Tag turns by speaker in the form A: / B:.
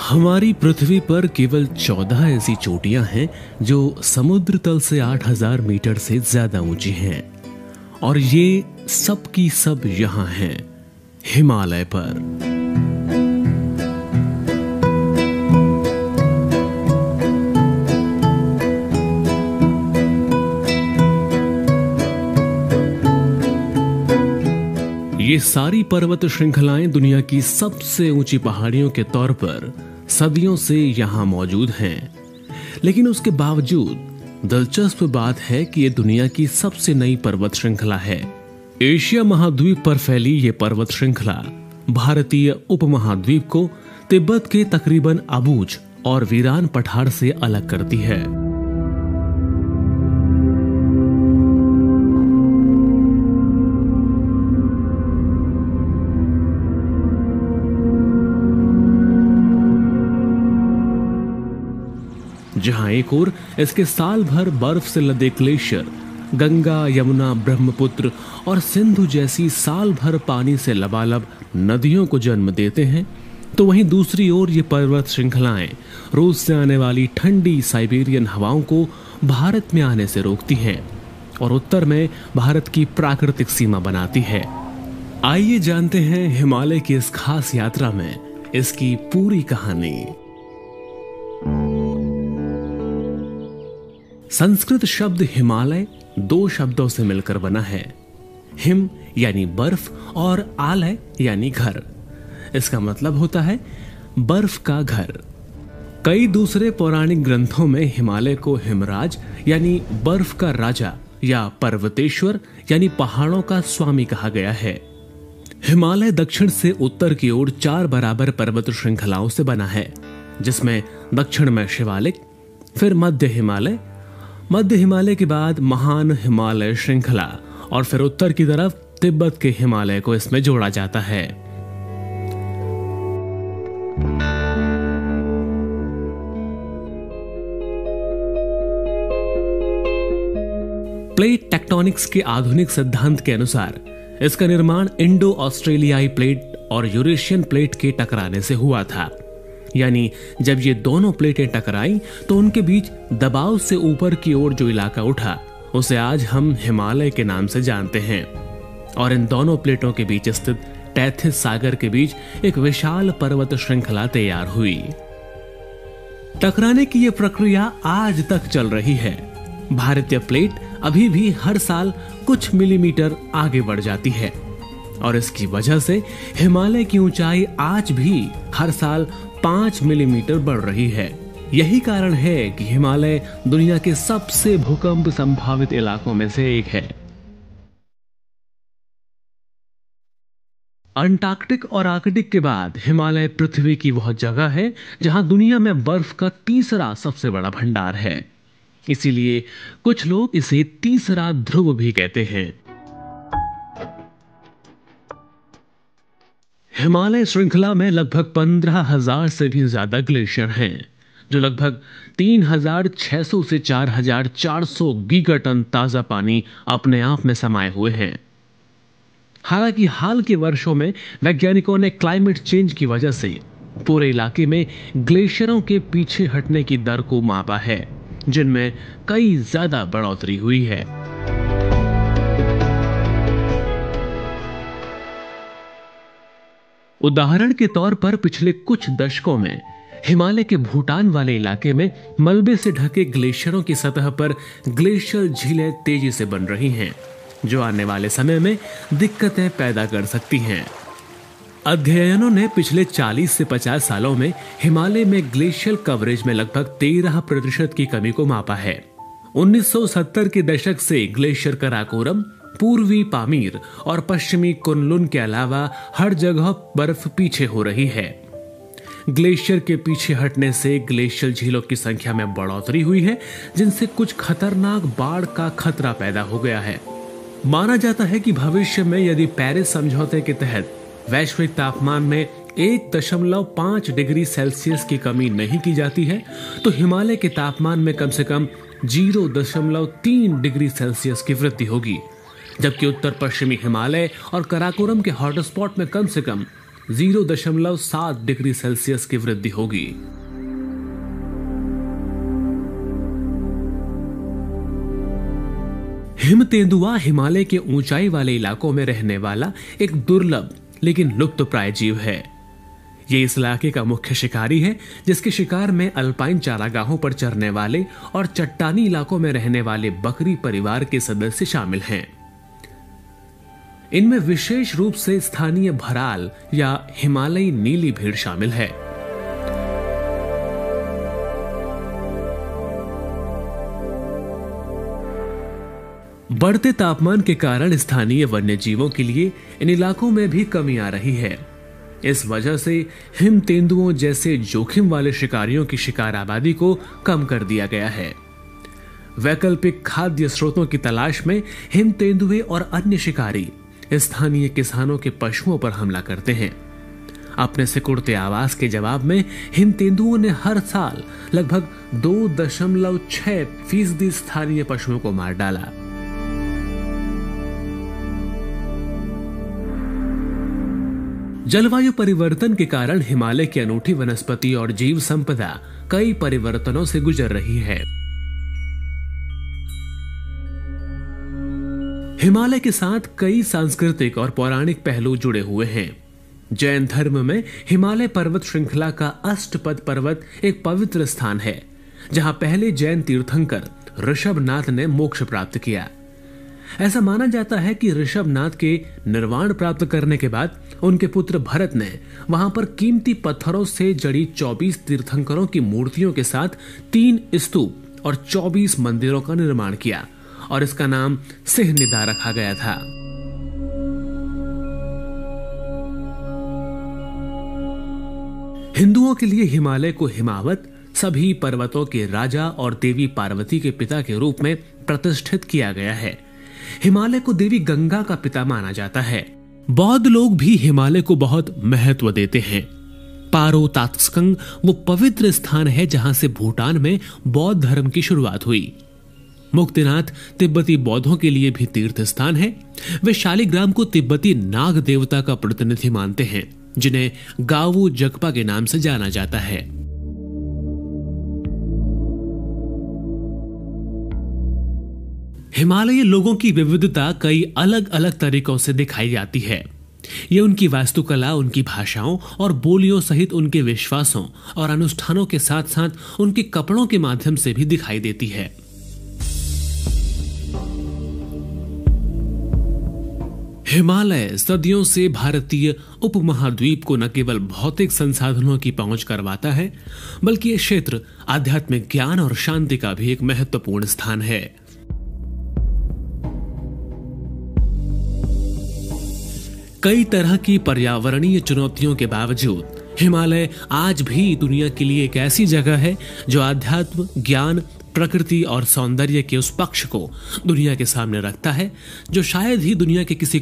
A: हमारी पृथ्वी पर केवल 14 ऐसी चोटियां हैं जो समुद्र तल से 8000 मीटर से ज्यादा ऊंची हैं और ये सब की सब यहां हैं हिमालय पर। ये सारी पर्वत श्रृंखलाएं दुनिया की सबसे ऊंची पहाड़ियों के तौर पर सदियों से यहां मौजूद हैं, लेकिन उसके बावजूद दिलचस्प बात है कि ये दुनिया की सबसे नई पर्वत श्रृंखला है। एशिया महाद्वीप पर फैली ये पर्वत श्रृंखला भारतीय उपमहाद्वीप को तिब्बत के तकरीबन अबूझ और वीरान पठार से अलग करती है। जहां एक ओर इसके साल भर बर्फ से लदे ग्लेशियर गंगा, यमुना, ब्रह्मपुत्र और सिंधु जैसी साल भर पानी से लबालब नदियों को जन्म देते हैं, तो वहीं दूसरी ओर ये पर्वत श्रृंखलाएं रूस से आने वाली ठंडी साइबेरियन हवाओं को भारत में आने से रोकती हैं और उत्तर में भारत की प्राकृतिक सीमा बनाती है। आइए जानते हैं हिमालय की इस खास यात्रा में इसकी पूरी कहानी। संस्कृत शब्द हिमालय दो शब्दों से मिलकर बना है, हिम यानी बर्फ और आलय यानी घर। इसका मतलब होता है बर्फ का घर। कई दूसरे पौराणिक ग्रंथों में हिमालय को हिमराज यानी बर्फ का राजा या पर्वतेश्वर यानी पहाड़ों का स्वामी कहा गया है। हिमालय दक्षिण से उत्तर की ओर 4 बराबर पर्वत श्रृंखलाओं से बना है, जिसमें दक्षिण में शिवालिक, फिर मध्य हिमालय के बाद महान हिमालय श्रृंखला और फिर उत्तर की तरफ तिब्बत के हिमालय को इसमें जोड़ा जाता है। प्लेट टेक्टोनिक्स के आधुनिक सिद्धांत के अनुसार इसका निर्माण इंडो ऑस्ट्रेलियाई प्लेट और यूरेशियन प्लेट के टकराने से हुआ था। यानी जब ये दोनों प्लेटें टकराईं तो उनके बीच दबाव से ऊपर की ओर जो इलाका उठा उसे आज हम हिमालय के नाम से जानते हैं और इन दोनों प्लेटों के बीच स्थित टैथिस सागर के बीच एक विशाल पर्वत श्रृंखला तैयार हुई। टकराने की यह प्रक्रिया आज तक चल रही है। भारतीय प्लेट अभी भी हर साल कुछ मिलीमीटर आगे बढ़ जाती है और इसकी वजह से हिमालय की ऊंचाई आज भी हर साल 5 मिलीमीटर बढ़ रही है। यही कारण है कि हिमालय दुनिया के सबसे भूकंप संभावित इलाकों में से एक है। अंटार्कटिक और आर्कटिक के बाद हिमालय पृथ्वी की वह जगह है जहां दुनिया में बर्फ का तीसरा सबसे बड़ा भंडार है। इसीलिए कुछ लोग इसे तीसरा ध्रुव भी कहते हैं। हिमालय श्रृंखला में लगभग 15,000 से भी ज्यादा ग्लेशियर हैं, जो लगभग 3,600 से 4,400 गीगाटन ताजा पानी अपने आप में समाये हुए हैं। हालांकि हाल के वर्षों में वैज्ञानिकों ने क्लाइमेट चेंज की वजह से पूरे इलाके में ग्लेशियरों के पीछे हटने की दर को मापा है, जिनमें कई ज्यादा बढ़ोतरी हुई है। उदाहरण के तौर पर पिछले कुछ दशकों में हिमालय के भूटान वाले इलाके में मलबे से ढके ग्लेशियरों की सतह पर ग्लेशियर झीलें तेजी से बन रही हैं, जो आने वाले समय में दिक्कतें पैदा कर सकती हैं। अध्ययनों ने पिछले 40 से 50 सालों में हिमालय में ग्लेशियल कवरेज में लगभग 13% की कमी को मापा है। 1970 के दशक से ग्लेशियर कराकोरम, पूर्वी पामीर और पश्चिमी कुनलुन के अलावा हर जगह बर्फ पीछे हो रही है। ग्लेशियर के पीछे हटने से ग्लेशियल झीलों की संख्या में बढ़ोतरी हुई है, जिनसे कुछ खतरनाक बाढ़ का खतरा पैदा हो गया है। माना जाता है कि भविष्य में यदि पेरिस समझौते के तहत वैश्विक तापमान में 1.5 डिग्री सेल्सियस की कमी नहीं की जाती है, तो हिमालय के तापमान में कम से कम 0.3 डिग्री सेल्सियस की वृद्धि होगी, जबकि उत्तर पश्चिमी हिमालय और कराकोरम के हॉटस्पॉट में कम से कम 0.7 डिग्री सेल्सियस की वृद्धि होगी। हिम तेंदुआ हिमालय के ऊंचाई वाले इलाकों में रहने वाला एक दुर्लभ लेकिन लुप्तप्राय जीव है। ये इस इलाके का मुख्य शिकारी है, जिसके शिकार में अल्पाइन चारागाहों पर चरने वाले और चट्टानी इलाकों में रहने वाले बकरी परिवार के सदस्य शामिल हैं। इनमें विशेष रूप से स्थानीय भराल या हिमालयी नीली भेड़ शामिल है। बढ़ते तापमान के कारण स्थानीय वन्य जीवों के लिए इन इलाकों में भी कमी आ रही है। इस वजह से हिम तेंदुओं जैसे जोखिम वाले शिकारियों की शिकार आबादी को कम कर दिया गया है। वैकल्पिक खाद्य स्रोतों की तलाश में हिम तेंदुए और अन्य शिकारी स्थानीय किसानों के पशुओं पर हमला करते हैं। अपने सिकुड़ते आवाज के जवाब में हिम तेंदुओं ने हर साल लगभग 2.6% स्थानीय पशुओं को मार डाला। जलवायु परिवर्तन के कारण हिमालय की अनूठी वनस्पति और जीव संपदा कई परिवर्तनों से गुजर रही है। हिमालय के साथ कई सांस्कृतिक और पौराणिक पहलू जुड़े हुए हैं। जैन धर्म में हिमालय पर्वत श्रृंखला का अष्टपद पर्वत एक पवित्र स्थान है, जहां पहले जैन तीर्थंकर ऋषभनाथ ने मोक्ष प्राप्त किया। ऐसा माना जाता है कि ऋषभनाथ के निर्वाण प्राप्त करने के बाद उनके पुत्र भरत ने वहां पर कीमती पत्थरों से जड़ी 24 तीर्थंकरों की मूर्तियों के साथ 3 स्तूप और 24 मंदिरों का निर्माण किया और इसका नाम सिंहनिदा रखा गया था। हिंदुओं के लिए हिमालय को हिमावत, सभी पर्वतों के राजा और देवी पार्वती के पिता के रूप में प्रतिष्ठित किया गया है। हिमालय को देवी गंगा का पिता माना जाता है। बौद्ध लोग भी हिमालय को बहुत महत्व देते हैं। पारो तात्स्कंग वो पवित्र स्थान है जहां से भूटान में बौद्ध धर्म की शुरुआत हुई। मुक्तिनाथ तिब्बती बौद्धों के लिए भी तीर्थ स्थान है। वे शालिग्राम को तिब्बती नाग देवता का प्रतिनिधि मानते हैं, जिन्हें गावू जगपा के नाम से जाना जाता है। हिमालयी लोगों की विविधता कई अलग अलग तरीकों से दिखाई जाती है। ये उनकी वास्तुकला, उनकी भाषाओं और बोलियों सहित उनके विश्वासों और अनुष्ठानों के साथ साथ उनके कपड़ों के माध्यम से भी दिखाई देती है। हिमालय सदियों से भारतीय उपमहाद्वीप को न केवल भौतिक संसाधनों की पहुंच करवाता है, बल्कि यह क्षेत्र आध्यात्मिक ज्ञान और शांति का भी एक महत्वपूर्ण स्थान है। कई तरह की पर्यावरणीय चुनौतियों के बावजूद हिमालय आज भी दुनिया के लिए एक ऐसी जगह है जो आध्यात्म, ज्ञान, प्रकृति और सौंदर्य के उस पक्ष को दुनिया के सामने रखता है जो शायद ही दुनिया के किसी